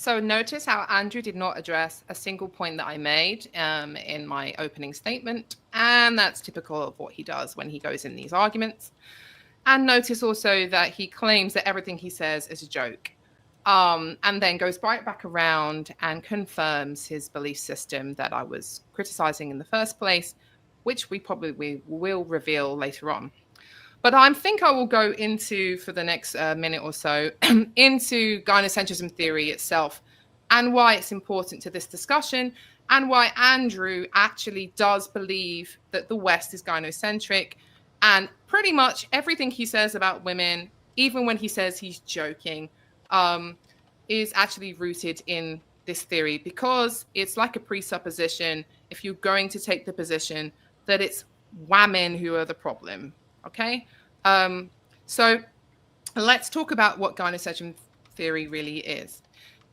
So notice how Andrew did not address a single point that I made in my opening statement. And that's typical of what he does when he goes in these arguments. And notice also that he claims that everything he says is a joke. And then goes right back around and confirms his belief system that I was criticizing in the first place, which we will reveal later on. But I think I will go into, for the next minute or so, into gynocentrism theory itself and why it's important to this discussion and why Andrew actually does believe that the West is gynocentric. And pretty much everything he says about women, even when he says he's joking, is actually rooted in this theory, because it's like a presupposition if you're going to take the position that it's women who are the problem. Okay, so let's talk about what gynocentrism theory really is.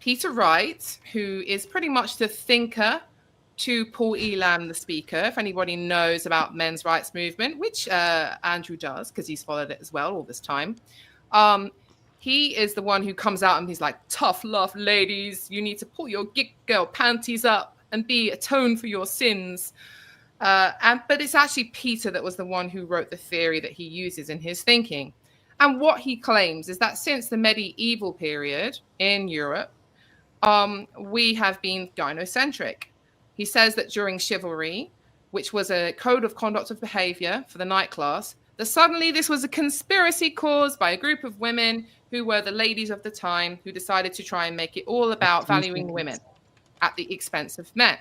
Peter Wright, who is pretty much the thinker to Paul Elam, the speaker, if anybody knows about men's rights movement, which Andrew does because he's followed it as well all this time. He is the one who comes out and he's like, tough love, ladies, you need to pull your gig girl panties up and be atoned for your sins. But it's actually Peter that was the one who wrote the theory that he uses in his thinking. And what he claims is that since the medieval period in Europe, we have been gynocentric. He says that during chivalry, which was a code of conduct of behavior for the knight class, that suddenly this was a conspiracy caused by a group of women who were the ladies of the time, who decided to try and make it all about valuing women at the expense of men.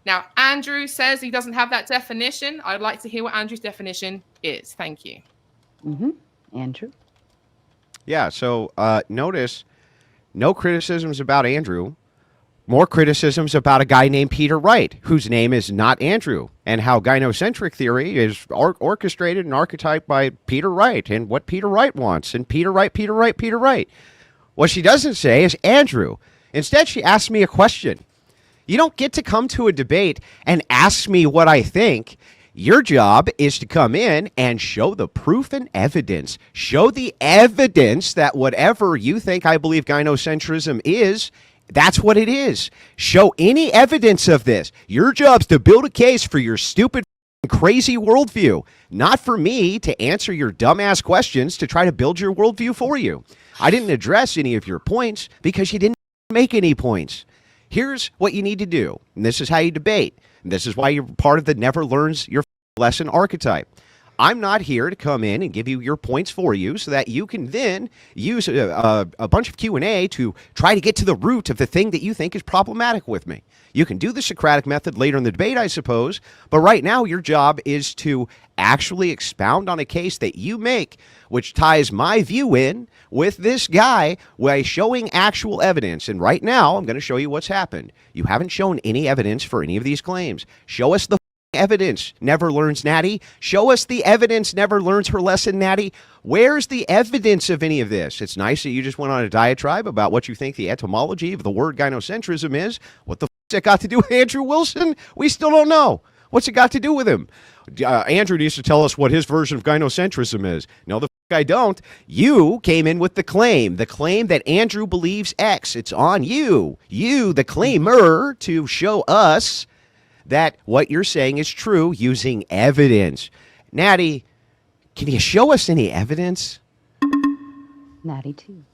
Now, Andrew says he doesn't have that definition. I'd like to hear what Andrew's definition is. Thank you. Andrew? Yeah, so notice no criticisms about Andrew, more criticisms about a guy named Peter Wright, whose name is not Andrew, and how gynocentric theory is orchestrated and archetyped by Peter Wright and what Peter Wright wants, and Peter Wright, Peter Wright, Peter Wright. What she doesn't say is Andrew. Instead, she asks me a question. You don't get to come to a debate and ask me what I think. Your job is to come in and show the proof and evidence. Show the evidence that whatever you think I believe gynocentrism is, that's what it is. Show any evidence of this. Your job's to build a case for your stupid, crazy worldview, not for me to answer your dumbass questions to try to build your worldview for you. I didn't address any of your points because you didn't make any points. Here's what you need to do, and this is how you debate, and this is why you're part of the never learns your lesson archetype. I'm not here to come in and give you your points for you so that you can then use a bunch of Q&A to try to get to the root of the thing that you think is problematic with me. You can do the Socratic method later in the debate, I suppose, but right now your job is to actually expound on a case that you make, which ties my view in with this guy by showing actual evidence. And right now, I'm going to show you what's happened. You haven't shown any evidence for any of these claims. Show us the evidence, never learns Natty. Show us the evidence, never learns her lesson, Natty. Where's the evidence of any of this? It's nice that you just went on a diatribe about what you think the etymology of the word gynocentrism is. What the f*** that got to do with Andrew Wilson? We still don't know. What's it got to do with him? Andrew needs to tell us what his version of gynocentrism is. No, the f*** I don't. You came in with the claim that Andrew believes X. It's on you, the claimer, to show us that what you're saying is true using evidence. Natty, can you show us any evidence? Natty, too.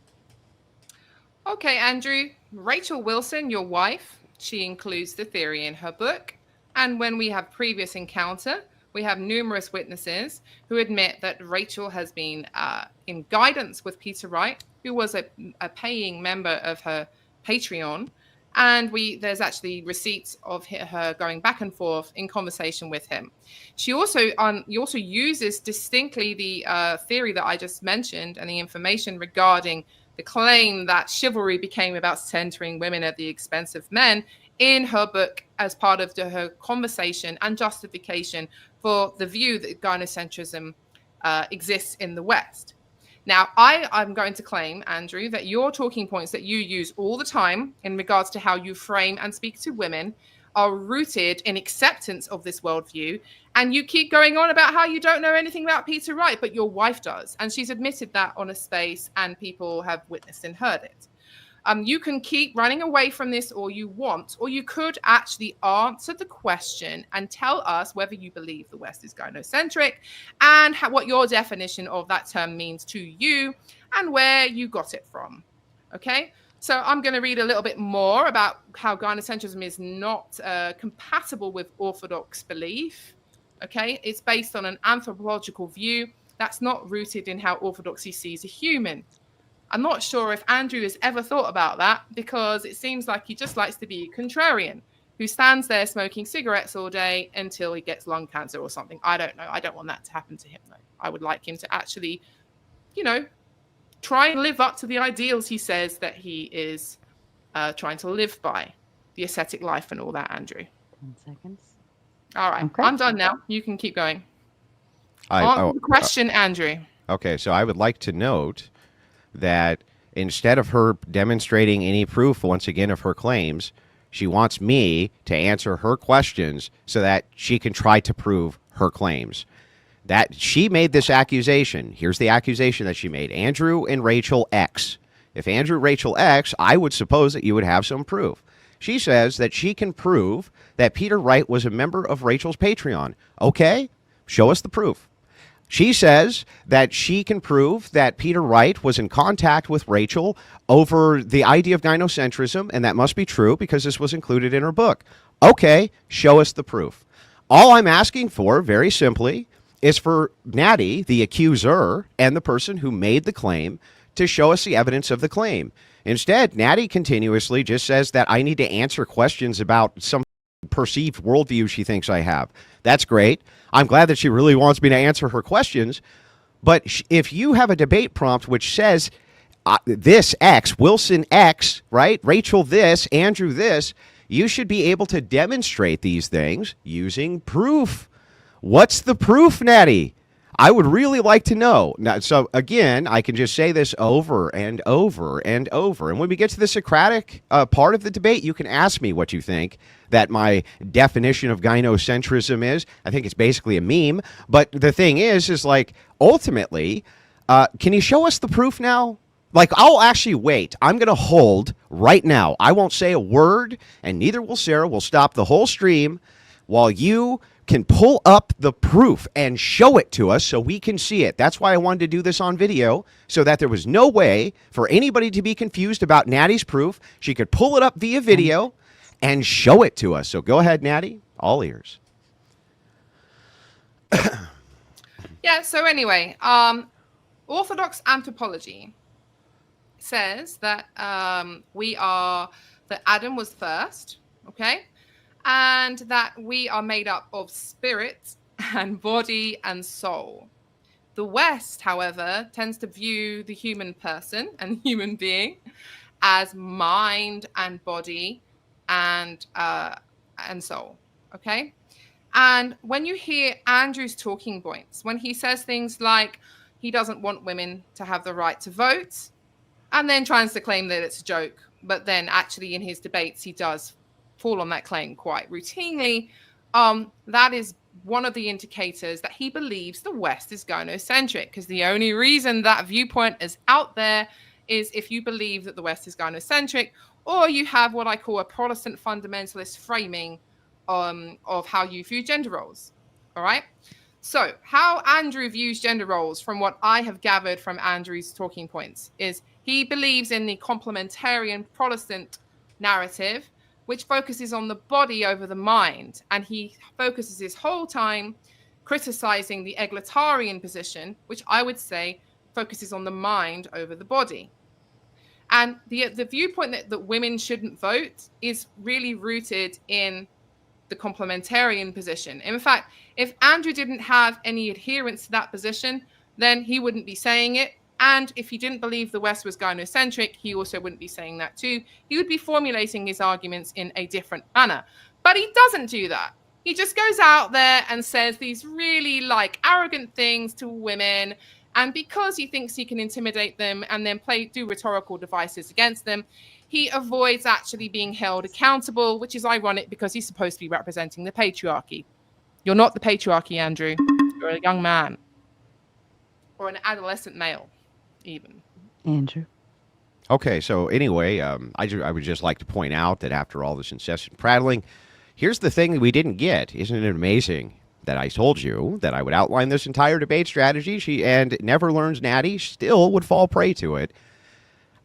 Okay, Andrew. Rachel Wilson, your wife, she includes the theory in her book. And when we have previous encounter, we have numerous witnesses who admit that Rachel has been in guidance with Peter Wright, who was a paying member of her Patreon. And there's actually receipts of her going back and forth in conversation with him. She also uses distinctly the theory that I just mentioned and the information regarding the claim that chivalry became about centering women at the expense of men in her book as part of her conversation and justification for the view that gynocentrism exists in the West. Now, I'm going to claim, Andrew, that your talking points that you use all the time in regards to how you frame and speak to women are rooted in acceptance of this worldview. And you keep going on about how you don't know anything about Peter Wright, but your wife does. And she's admitted that on a space and people have witnessed and heard it. You can keep running away from this all you want, or you could actually answer the question and tell us whether you believe the West is gynocentric and what your definition of that term means to you and where you got it from. Okay, so I'm going to read a little bit more about how gynocentrism is not compatible with Orthodox belief. Okay, it's based on an anthropological view that's not rooted in how Orthodoxy sees a human. I'm not sure if Andrew has ever thought about that, because it seems like he just likes to be a contrarian who stands there smoking cigarettes all day until he gets lung cancer or something. I don't know. I don't want that to happen to him, though. I would like him to actually, try and live up to the ideals he says that he is trying to live by, the ascetic life and all that, Andrew. 10 seconds. All right. Okay. I'm done now. You can keep going. Answer the question, Andrew. Okay, so I would like to note that instead of her demonstrating any proof, once again, of her claims, she wants me to answer her questions so that she can try to prove her claims. That she made this accusation. Here's the accusation that she made. Andrew and Rachel X. If Andrew, Rachel X, I would suppose that you would have some proof. She says that she can prove that Peter Wright was a member of Rachel's Patreon. Okay, show us the proof. She says that she can prove that Peter Wright was in contact with Rachel over the idea of gynocentrism, and that must be true because this was included in her book. Okay, show us the proof. All I'm asking for, very simply, is for Natty, the accuser, and the person who made the claim, to show us the evidence of the claim. Instead, Natty continuously just says that I need to answer questions about some perceived worldview she thinks I have. That's great. I'm glad that she really wants me to answer her questions. But if you have a debate prompt which says this X, Wilson X, right? Rachel this, Andrew this, you should be able to demonstrate these things using proof. What's the proof, Natty? I would really like to know. Now, so again, I can just say this over and over and over. And when we get to the Socratic part of the debate, you can ask me what you think that my definition of gynocentrism is. I think it's basically a meme. But the thing is like, ultimately, can you show us the proof now? Like, I'll actually wait. I'm going to hold right now. I won't say a word, and neither will Sarah. We'll stop the whole stream while you can pull up the proof and show it to us so we can see it. That's why I wanted to do this on video, so that there was no way for anybody to be confused about Natty's proof. She could pull it up via video and show it to us. So go ahead, Natty. All ears. Yeah, so anyway, Orthodox anthropology says that that Adam was first, okay? And that we are made up of spirit and body and soul. The West, however, tends to view the human person and human being as mind and body and soul, okay? And when you hear Andrew's talking points, when he says things like he doesn't want women to have the right to vote, and then tries to claim that it's a joke, but then actually in his debates he does fall on that claim quite routinely, that is one of the indicators that he believes the West is gynocentric, because the only reason that viewpoint is out there is if you believe that the West is gynocentric, or you have what I call a Protestant fundamentalist framing of how you view gender roles. All right. So how Andrew views gender roles, from what I have gathered from Andrew's talking points, is he believes in the complementarian Protestant narrative, which focuses on the body over the mind. And he focuses his whole time criticizing the egalitarian position, which I would say focuses on the mind over the body. And the viewpoint that women shouldn't vote is really rooted in the complementarian position. In fact, if Andrew didn't have any adherence to that position, then he wouldn't be saying it. And if he didn't believe the West was gynocentric, he also wouldn't be saying that too. He would be formulating his arguments in a different manner. But he doesn't do that. He just goes out there and says these really arrogant things to women. And because he thinks he can intimidate them and then do rhetorical devices against them, he avoids actually being held accountable, which is ironic because he's supposed to be representing the patriarchy. You're not the patriarchy, Andrew. You're a young man. Or an adolescent male, even. Andrew. Okay, so anyway, I would just like to point out that after all this incessant prattling, here's the thing that we didn't get. Isn't it amazing that I told you that I would outline this entire debate strategy? And Never Learns Natty still would fall prey to it.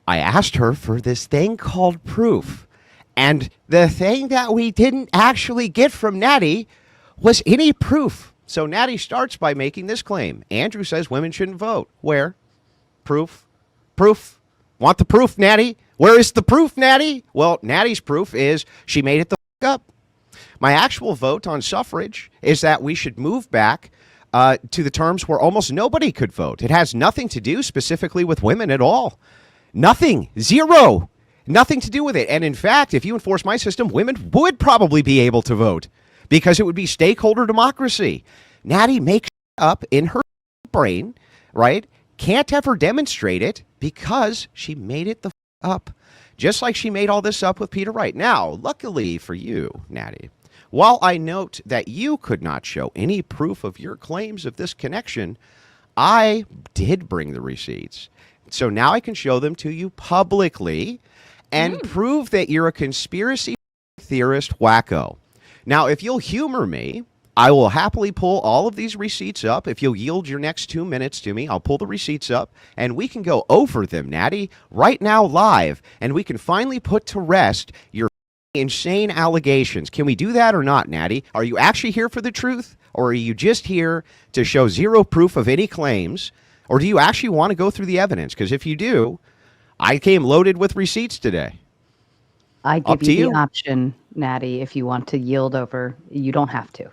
I asked her for this thing called proof. And the thing that we didn't actually get from Natty was any proof. So Natty starts by making this claim. Andrew says women shouldn't vote. Where? Proof. Proof. Want the proof, Natty? Where is the proof, Natty? Well, Natty's proof is she made it the f up. My actual vote on suffrage is that we should move back to the terms where almost nobody could vote. It has nothing to do specifically with women at all. Nothing. Zero. Nothing to do with it. And in fact, if you enforce my system, women would probably be able to vote because it would be stakeholder democracy. Natty makes up in her brain, right? Can't ever demonstrate it because she made it the up. Just like she made all this up with Peter Wright. Now, luckily for you, Natty, while I note that you could not show any proof of your claims of this connection, I did bring the receipts. So now I can show them to you publicly and prove that you're a conspiracy theorist wacko. Now, if you'll humor me, I will happily pull all of these receipts up. If you'll yield your next 2 minutes to me, I'll pull the receipts up, and we can go over them, Natty, right now live, and we can finally put to rest your insane allegations. Can we do that or not, Natty? Are you actually here for the truth, or are you just here to show zero proof of any claims, or do you actually want to go through the evidence? Because if you do, I came loaded with receipts today. I give you the option, Natty, if you want to yield over. You don't have to.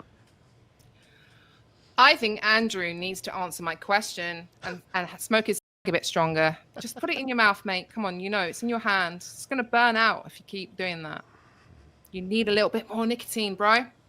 I think Andrew needs to answer my question and smoke his a bit stronger. Just put it in your mouth, mate. Come on, you know, it's in your hand. It's going to burn out if you keep doing that. You need a little bit more nicotine, bro.